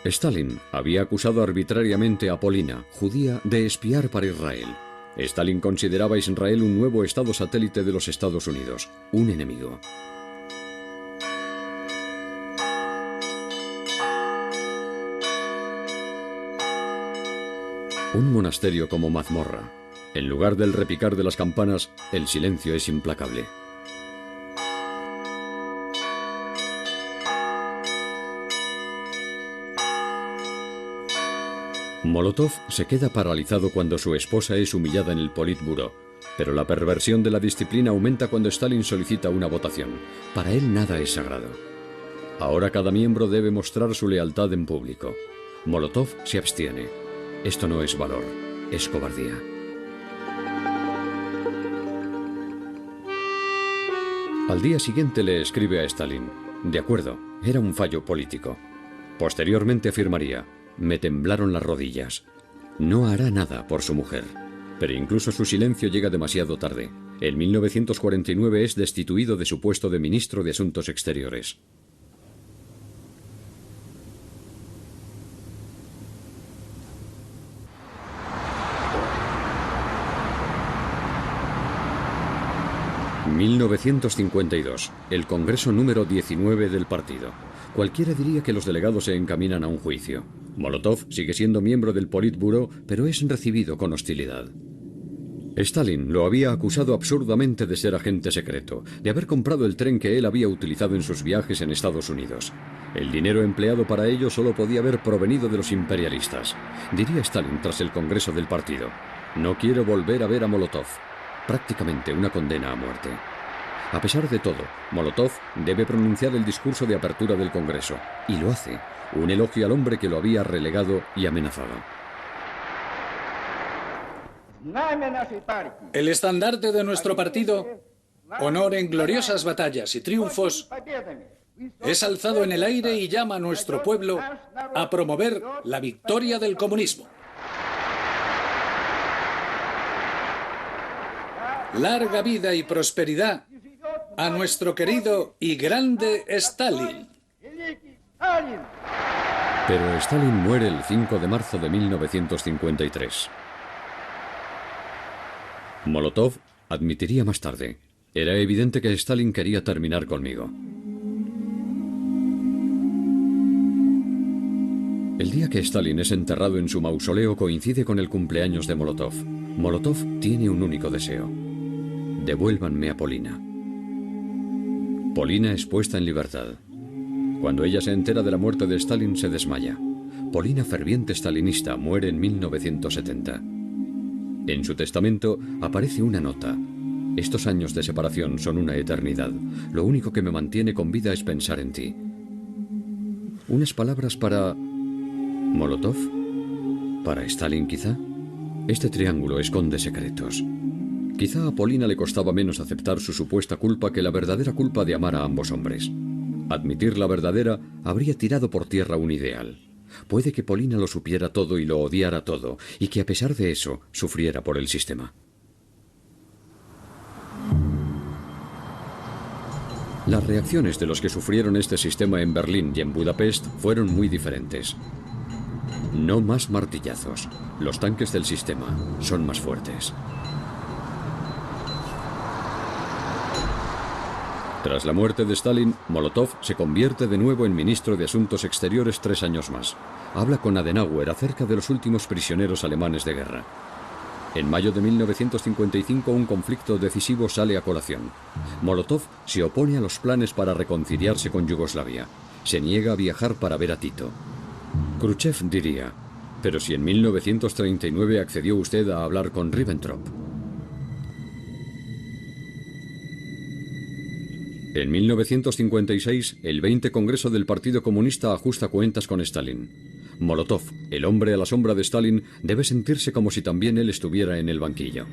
Stalin había acusado arbitrariamente a Polina, judía, de espiar para Israel. Stalin consideraba a Israel un nuevo estado satélite de los Estados Unidos, un enemigo. Un monasterio como mazmorra. En lugar del repicar de las campanas, el silencio es implacable. Molotov se queda paralizado cuando su esposa es humillada en el Politburó, pero la perversión de la disciplina aumenta cuando Stalin solicita una votación. Para él nada es sagrado. Ahora cada miembro debe mostrar su lealtad en público. Molotov se abstiene. Esto no es valor, es cobardía. Al día siguiente le escribe a Stalin: de acuerdo, era un fallo político. Posteriormente afirmaría: me temblaron las rodillas. No hará nada por su mujer. Pero incluso su silencio llega demasiado tarde. En 1949 es destituido de su puesto de ministro de Asuntos Exteriores. ...1952... el Congreso número 19 del partido. Cualquiera diría que los delegados se encaminan a un juicio. Molotov sigue siendo miembro del Politburó, pero es recibido con hostilidad. Stalin lo había acusado absurdamente de ser agente secreto, de haber comprado el tren que él había utilizado en sus viajes en Estados Unidos. El dinero empleado para ello solo podía haber provenido de los imperialistas. Diría Stalin tras el Congreso del partido: no quiero volver a ver a Molotov. Prácticamente una condena a muerte. A pesar de todo, Molotov debe pronunciar el discurso de apertura del Congreso, y lo hace, un elogio al hombre que lo había relegado y amenazado. El estandarte de nuestro partido, honor en gloriosas batallas y triunfos, es alzado en el aire y llama a nuestro pueblo a promover la victoria del comunismo. Larga vida y prosperidad a nuestro querido y grande Stalin. Pero Stalin muere el 5 de marzo de 1953. Molotov admitiría más tarde: era evidente que Stalin quería terminar conmigo. El día que Stalin es enterrado en su mausoleo coincide con el cumpleaños de Molotov. Molotov tiene un único deseo: devuélvanme a Polina. Polina es puesta en libertad. Cuando ella se entera de la muerte de Stalin, se desmaya. Polina, ferviente stalinista, muere en 1970. En su testamento aparece una nota: estos años de separación son una eternidad. Lo único que me mantiene con vida es pensar en ti. Unas palabras para Molotov, para Stalin quizá. Este triángulo esconde secretos. Quizá a Polina le costaba menos aceptar su supuesta culpa que la verdadera culpa de amar a ambos hombres. Admitir la verdadera habría tirado por tierra un ideal. Puede que Polina lo supiera todo y lo odiara todo, y que a pesar de eso sufriera por el sistema. Las reacciones de los que sufrieron este sistema en Berlín y en Budapest fueron muy diferentes. No más martillazos. Los tanques del sistema son más fuertes. Tras la muerte de Stalin, Molotov se convierte de nuevo en ministro de Asuntos Exteriores 3 años más. Habla con Adenauer acerca de los últimos prisioneros alemanes de guerra. En mayo de 1955 un conflicto decisivo sale a colación. Molotov se opone a los planes para reconciliarse con Yugoslavia. Se niega a viajar para ver a Tito. Khrushchev diría: pero si en 1939 accedió usted a hablar con Ribbentrop. En 1956, el 20 Congreso del Partido Comunista ajusta cuentas con Stalin. Molotov, el hombre a la sombra de Stalin, debe sentirse como si también él estuviera en el banquillo.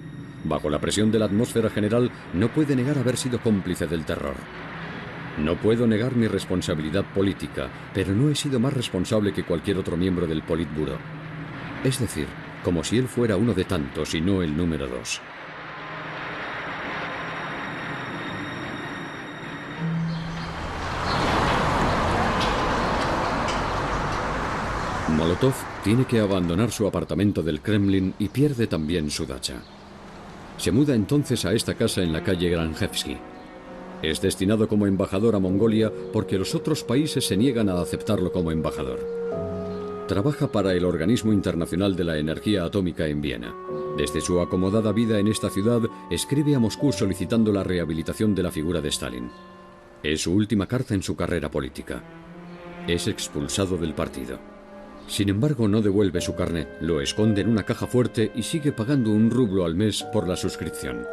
Bajo la presión de la atmósfera general, no puede negar haber sido cómplice del terror. No puedo negar mi responsabilidad política, pero no he sido más responsable que cualquier otro miembro del Politburo. Es decir, como si él fuera uno de tantos y no el número 2. Molotov tiene que abandonar su apartamento del Kremlin y pierde también su dacha. Se muda entonces a esta casa en la calle Granjevsky. Es destinado como embajador a Mongolia porque los otros países se niegan a aceptarlo como embajador. Trabaja para el Organismo Internacional de la Energía Atómica en Viena. Desde su acomodada vida en esta ciudad, escribe a Moscú solicitando la rehabilitación de la figura de Stalin. Es su última carta en su carrera política. Es expulsado del partido. Sin embargo, no devuelve su carnet, lo esconde en una caja fuerte y sigue pagando 1 rublo al mes por la suscripción.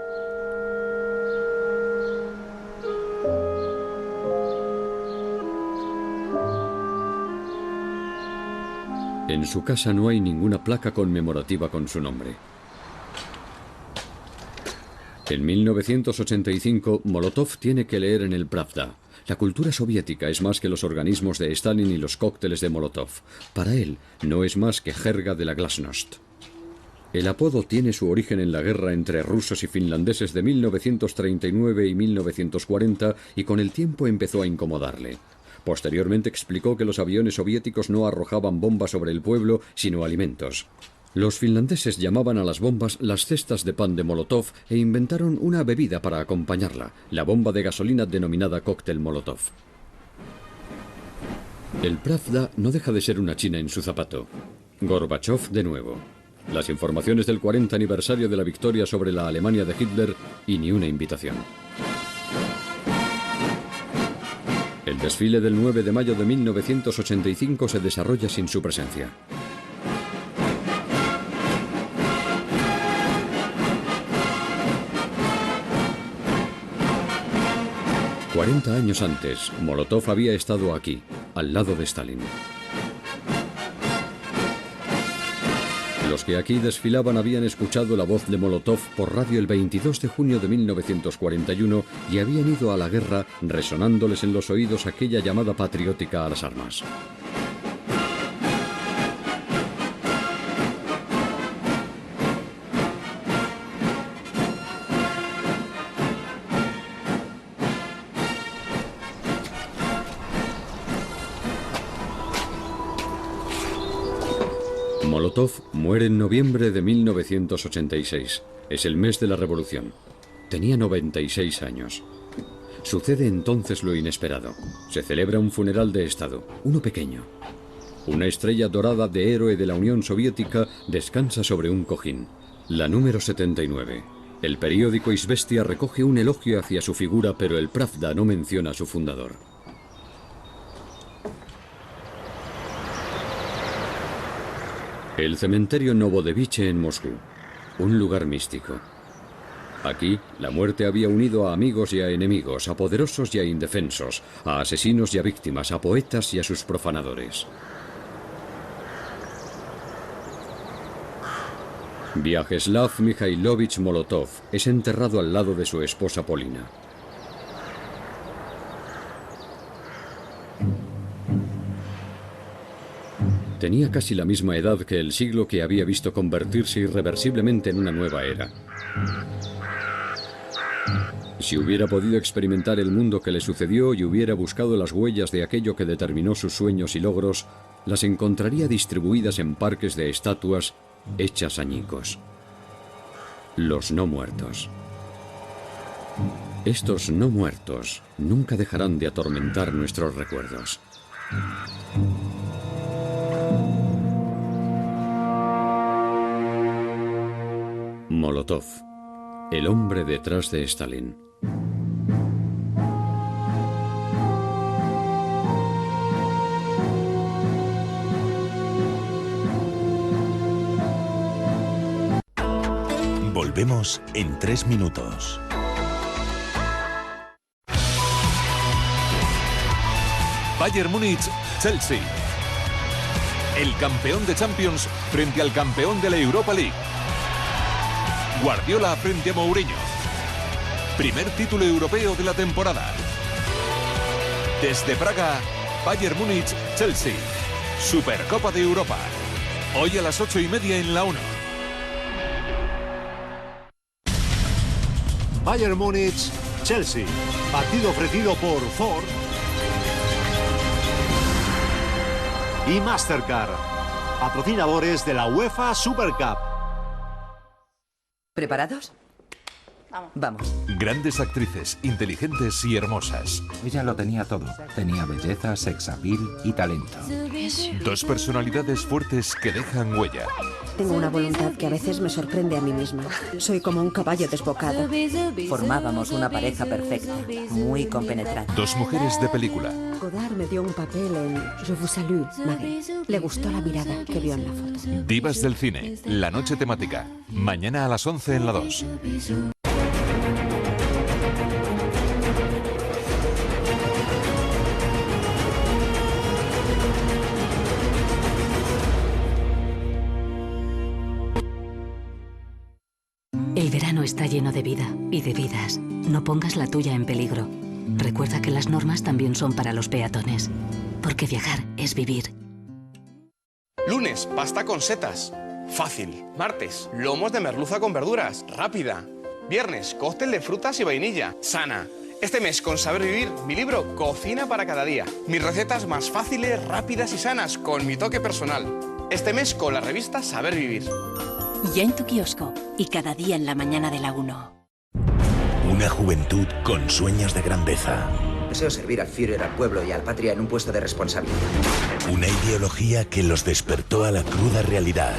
En su casa no hay ninguna placa conmemorativa con su nombre. En 1985, Molotov tiene que leer en el Pravda: la cultura soviética es más que los organismos de Stalin y los cócteles de Molotov. Para él, no es más que jerga de la glasnost. El apodo tiene su origen en la guerra entre rusos y finlandeses de 1939 y 1940 y con el tiempo empezó a incomodarle. Posteriormente explicó que los aviones soviéticos no arrojaban bombas sobre el pueblo, sino alimentos. Los finlandeses llamaban a las bombas las cestas de pan de Molotov e inventaron una bebida para acompañarla, la bomba de gasolina denominada cóctel Molotov. El Pravda no deja de ser una china en su zapato. Gorbachov de nuevo. Las informaciones del 40 aniversario de la victoria sobre la Alemania de Hitler y ni una invitación. El desfile del 9 de mayo de 1985 se desarrolla sin su presencia. 40 años antes, Molotov había estado aquí, al lado de Stalin. Los que aquí desfilaban habían escuchado la voz de Molotov por radio el 22 de junio de 1941 y habían ido a la guerra resonándoles en los oídos aquella llamada patriótica a las armas. Molotov muere en noviembre de 1986. Es el mes de la revolución. Tenía 96 años. Sucede entonces lo inesperado. Se celebra un funeral de Estado, uno pequeño. Una estrella dorada de héroe de la Unión Soviética descansa sobre un cojín. La número 79. El periódico Izvestia recoge un elogio hacia su figura, pero el Pravda no menciona a su fundador. El cementerio Novodeviche en Moscú. Un lugar místico. Aquí, la muerte había unido a amigos y a enemigos, a poderosos y a indefensos, a asesinos y a víctimas, a poetas y a sus profanadores. Vyacheslav Mikhailovich Molotov es enterrado al lado de su esposa Polina. Tenía casi la misma edad que el siglo que había visto convertirse irreversiblemente en una nueva era. Si hubiera podido experimentar el mundo que le sucedió y hubiera buscado las huellas de aquello que determinó sus sueños y logros, las encontraría distribuidas en parques de estatuas hechas añicos. Los no muertos. Estos no muertos nunca dejarán de atormentar nuestros recuerdos. Molotov, el hombre detrás de Stalin. Volvemos en 3 minutos. Bayern Múnich, Chelsea. El campeón de Champions frente al campeón de la Europa League. Guardiola frente a Mourinho. Primer título europeo de la temporada. Desde Praga, Bayern Múnich, Chelsea. Supercopa de Europa. Hoy a las 8:30 en la 1. Bayern Múnich, Chelsea. Partido ofrecido por Ford y Mastercard, patrocinadores de la UEFA Super Cup. ¿Preparados? Vamos. Grandes actrices, inteligentes y hermosas. Ella lo tenía todo. Tenía belleza, sex appeal y talento. Dos personalidades fuertes que dejan huella. Tengo una voluntad que a veces me sorprende a mí misma. Soy como un caballo desbocado. Formábamos una pareja perfecta, muy compenetrada. Dos mujeres de película. Godard me dio un papel en Je vous salue, Marie. Le gustó la mirada que vio en la foto. Divas del cine, la noche temática. Mañana a las 11 en la 2. El verano está lleno de vida y de vidas. No pongas la tuya en peligro. Recuerda que las normas también son para los peatones. Porque viajar es vivir. Lunes, pasta con setas. Fácil. Martes, lomos de merluza con verduras. Rápida. Viernes, cóctel de frutas y vainilla. Sana. Este mes, con Saber Vivir, mi libro Cocina para cada día. Mis recetas más fáciles, rápidas y sanas, con mi toque personal. Este mes, con la revista Saber Vivir. Ya en tu kiosco y cada día en la mañana de la 1. Una juventud con sueños de grandeza. Deseo servir al Führer, al pueblo y a la patria en un puesto de responsabilidad. Una ideología que los despertó a la cruda realidad.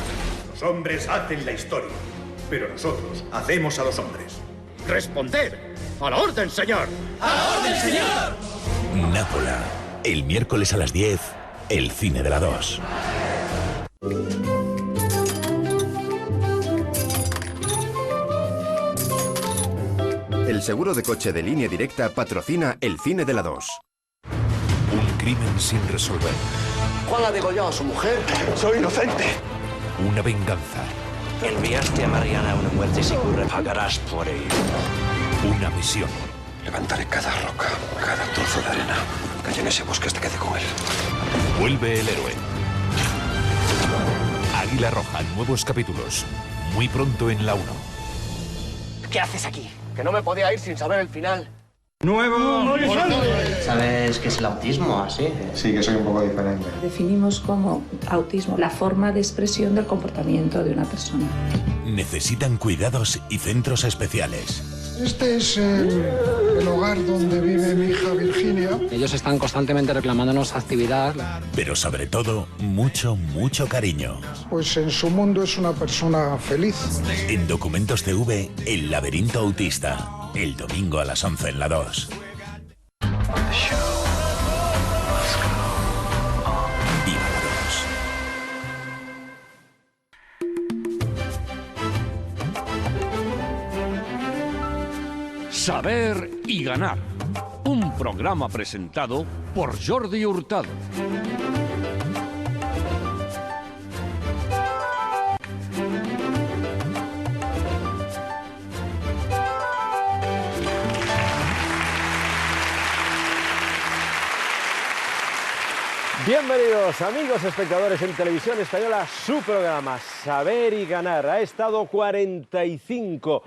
Los hombres hacen la historia, pero nosotros hacemos a los hombres. ¡Responder! ¡A la orden, señor! ¡A la orden, señor! Nápola. El miércoles a las 10, el cine de la 2. El seguro de coche de Línea Directa patrocina el cine de la 2. Un crimen sin resolver. Juan ha degollado a su mujer. Soy inocente. Una venganza. Enviaste a Mariana a una muerte segura. Pagarás por ello. Una misión. Levantaré cada roca, cada trozo de arena. Que en ese bosque hasta que quede con él. Vuelve el héroe. Águila Roja, nuevos capítulos. Muy pronto en la 1. ¿Qué haces aquí? Que no me podía ir sin saber el final. ¡Nuevo! ¿Sabes qué es el autismo, así? Sí, que soy un poco diferente. Definimos como autismo la forma de expresión del comportamiento de una persona. Necesitan cuidados y centros especiales. Este es el hogar lugar donde vive mi hija Virginia. Ellos están constantemente reclamándonos actividad. Pero sobre todo, mucho, mucho cariño. Pues en su mundo es una persona feliz. En Documentos TV, El laberinto autista. El domingo a las 11 en la 2. Viva la 2. Saber y ganar. Un programa presentado por Jordi Hurtado. Bienvenidos amigos espectadores en Televisión Española, su programa Saber y Ganar. Ha estado 45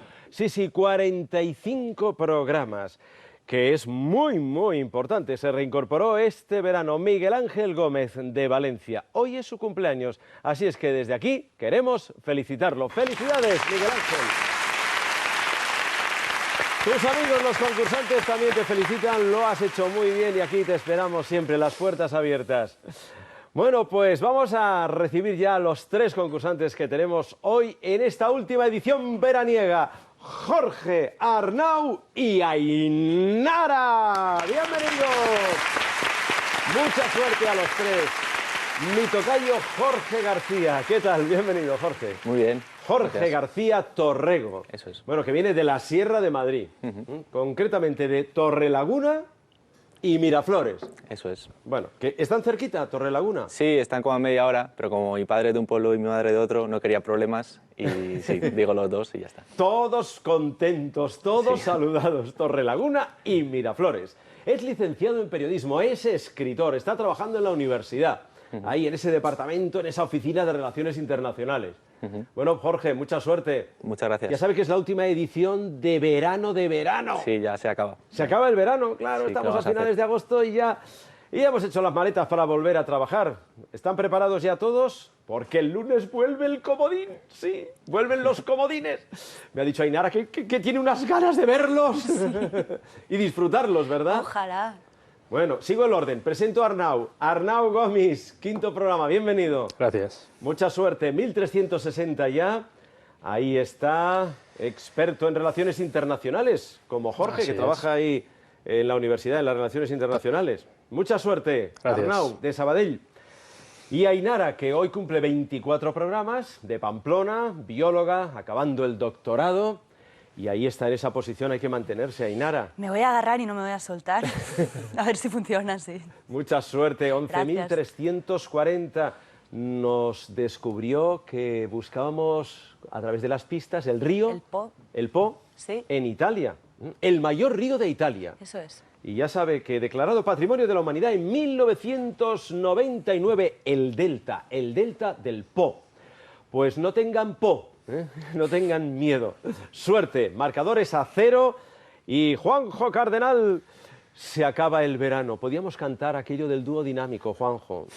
programas, que es muy importante. Se reincorporó este verano Miguel Ángel Gómez de Valencia. Hoy es su cumpleaños, así es que desde aquí queremos felicitarlo. ¡Felicidades, Miguel Ángel! Tus amigos los concursantes también te felicitan, lo has hecho muy bien y aquí te esperamos siempre, las puertas abiertas. Bueno, pues vamos a recibir ya a los 3 concursantes que tenemos hoy en esta última edición veraniega. Jorge, Arnau y Ainara. ¡Bienvenidos! Mucha suerte a los 3. Mi tocayo Jorge García. ¿Qué tal? Bienvenido, Jorge. Muy bien. Jorge Gracias. García Torrego. Eso es. Bueno, que viene de la Sierra de Madrid, concretamente de Torrelaguna y Miraflores. Eso es. Bueno, ¿que están cerquita, Torrelaguna? Sí, están como a media hora, pero como mi padre es de un pueblo y mi madre de otro, no quería problemas y sí, digo los dos y ya está. Todos contentos, todos saludados, Torrelaguna y Miraflores. Es licenciado en periodismo, es escritor, está trabajando en la universidad, ahí en ese departamento, en esa oficina de relaciones internacionales. Bueno, Jorge, mucha suerte. Muchas gracias. Ya sabe que es la última edición de verano de verano. Sí, ya se acaba. Se acaba el verano, claro, Sí, estamos ¿qué a vamos a finales hacer? de agosto y ya hemos hecho las maletas para volver a trabajar. ¿Están preparados ya todos? Porque el lunes vuelve el comodín, sí, vuelven los comodines. Me ha dicho Ainara que tiene unas ganas de verlos y disfrutarlos, ¿verdad? Ojalá. Bueno, sigo el orden. Presento a Arnau. Arnau Gomis, 5º programa. Bienvenido. Gracias. Mucha suerte. 1360 ya. Ahí está. Experto en relaciones internacionales, como Jorge, Así que es. trabaja ahí en la universidad, en las relaciones internacionales. Mucha suerte. Gracias. Arnau, de Sabadell. Y Ainara, que hoy cumple 24 programas, de Pamplona, bióloga, acabando el doctorado. Y ahí está, en esa posición hay que mantenerse, Ainara. Me voy a agarrar y no me voy a soltar. A ver si funciona así. Mucha suerte. 11.340 nos descubrió que buscábamos a través de las pistas el río, el Po, Sí. en Italia. El mayor río de Italia. Eso es. Y ya sabe que declarado Patrimonio de la Humanidad en 1999, el delta del Po. Pues no tengan Po. No tengan miedo. Suerte, marcadores a 0 y Juanjo Cardenal, se acaba el verano. Podíamos cantar aquello del dúo dinámico, Juanjo.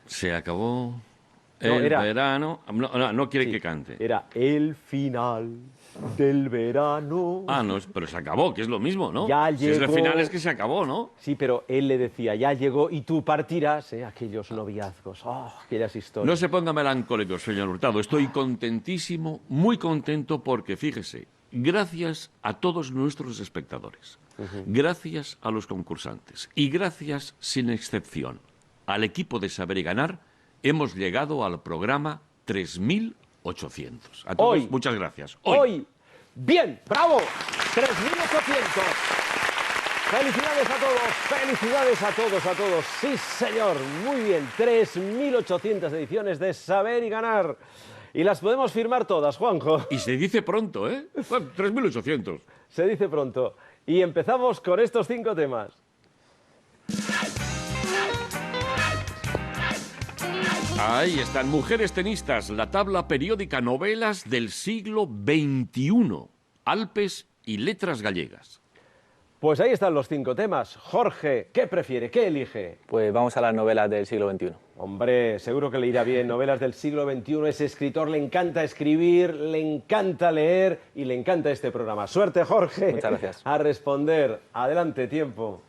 Se acabó No, el era- verano. No quiere que cante. Era el final del verano. Ah, no, pero se acabó, que es lo mismo, ¿no? Ya Si es el llegó. final es que se acabó, ¿no? Sí, pero él le decía, ya llegó y tú partirás, aquellos noviazgos, aquellas historias. No se ponga melancólico, señor Hurtado. Estoy contentísimo, muy contento, porque fíjese, gracias a todos nuestros espectadores, gracias a los concursantes y gracias, sin excepción, al equipo de Saber y Ganar, hemos llegado al programa 3800. A todos, Hoy. muchas gracias. Hoy. Bien, bravo. 3.800. Felicidades a todos, felicidades a todos, a todos. Sí, señor, muy bien. 3.800 ediciones de Saber y Ganar. Y las podemos firmar todas, Juanjo. Y se dice pronto, ¿eh? Bueno, 3.800. Se dice pronto. Y empezamos con estos 5 temas. Ahí están, mujeres tenistas, la tabla periódica novelas del siglo XXI, Alpes y letras gallegas. Pues ahí están los 5 temas. Jorge, ¿qué prefiere? ¿Qué elige? Pues vamos a las novelas del siglo XXI. Hombre, seguro que le irá bien. Novelas del siglo XXI. Ese escritor le encanta escribir, le encanta leer y le encanta este programa. Suerte, Jorge. Muchas gracias. A responder. Adelante, tiempo.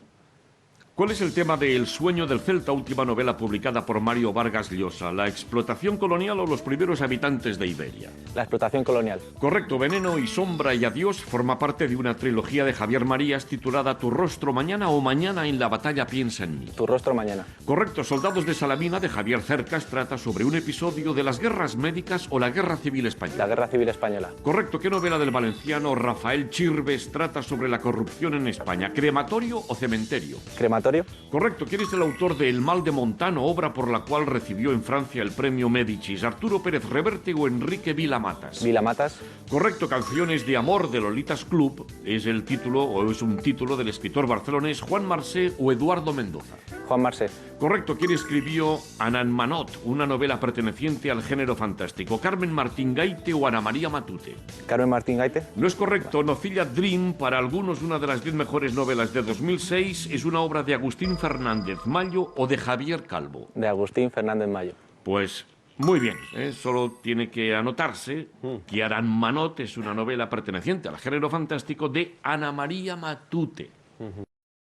¿Cuál es el tema de El sueño del Celta, última novela publicada por Mario Vargas Llosa? ¿La explotación colonial o los primeros habitantes de Iberia? La explotación colonial. Correcto. Veneno y Sombra y Adiós forma parte de una trilogía de Javier Marías titulada Tu rostro mañana o Mañana en la batalla piensa en mí. Tu rostro mañana. Correcto. Soldados de Salamina de Javier Cercas trata sobre un episodio de las guerras médicas o la Guerra Civil Española. La Guerra Civil Española. Correcto. ¿Qué novela del valenciano Rafael Chirves trata sobre la corrupción en España? ¿Crematorio o cementerio? Crematorio. Correcto. ¿Quién es el autor de El mal de Montano, obra por la cual recibió en Francia el premio Médicis? ¿Arturo Pérez Reverte o Enrique Vila-Matas? Vila-Matas. Correcto. Canciones de amor de Lolitas Club es el título o es un título del escritor barcelonés Juan Marsé o Eduardo Mendoza. Juan Marsé. Correcto. ¿Quién escribió Ananmanot, una novela perteneciente al género fantástico? ¿Carmen Martín Gaite o Ana María Matute? Carmen Martín Gaite. No es correcto. Nocilla Dream, para algunos una de las 10 mejores novelas de 2006, es una obra de Agustín Fernández Mayo o de Javier Calvo. De Agustín Fernández Mayo. Pues muy bien, solo tiene que anotarse que Ananmanot es una novela perteneciente al género fantástico de Ana María Matute.